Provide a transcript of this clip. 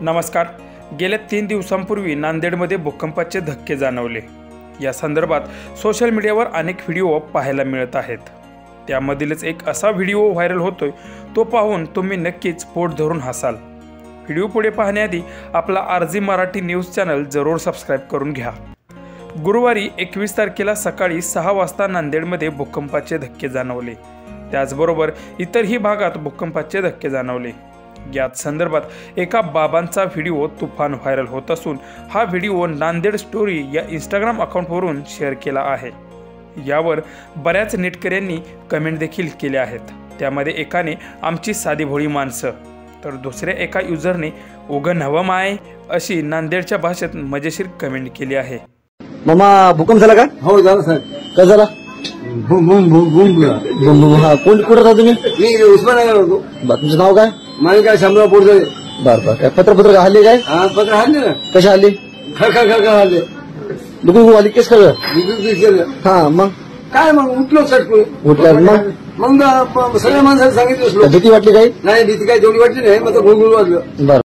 नमस्कार. गेल्या 3 दिवसांपूर्वी नांदेडमध्ये भूकंपाचे धक्के जाणवले. या संदर्भात सोशल मीडियावर अनेक व्हिडिओ पाहायला मिळत आहेत. त्यामधीलच एक असा व्हिडिओ व्हायरल होतोय, तो पाहून तुम्ही नक्कीच पोट धरून हसाल. व्हिडिओ पुढे पाहण्याआधी आपला आरजी मराठी न्यूज चॅनल जरूर सबस्क्राइब करून घ्या. गुरुवारी 21 तारखेला सकाळी 6 वाजता नांदेडमध्ये भूकंपाचे धक्के जाणवले. त्याचबरोबर इतरही भागात भूकंपाचे धक्के जाणवले. याच संदर्भात एका बाबांचा व्हिडिओ तुफान व्हायरल होत असून हा व्हिडिओ नांदेड स्टोरी या इंस्टाग्राम अकाउंटवरून शेअर केला आहे. यावर बऱ्याच नेटकऱ्यांनी कमेंट देखील केल्या आहेत. त्यामध्ये एकाने आमची साधी भोळी माणसं, तर दुसऱ्या एका युजरने उगं नवं माय अशी नांदेडच्या भाषेत मजेशीर कमेंट केली आहे. मामा भूकंप झाला का? हो झाला साहेब. का झाला? Boom boom boom boom boom. हा, कोण कुठं राहता तुम्ही? मी उस्मानगर होतो. तुमचं नाव काय? माझं काय शामराव पोटले. बर काय पत्र हल्ले काय? हा पत्र हल्ले ना. कशा हल्ली? खर हल्ले. दुखू आली केस कर. केलं. हा मग काय मग उठलो सटकून. उठल्यावर मग सगळ्या माणसाला सांगितलं भीती वाटली काही? नाही भीती काय तेवढी वाटली नाही. मग गुळगुळ वाजलं. बर.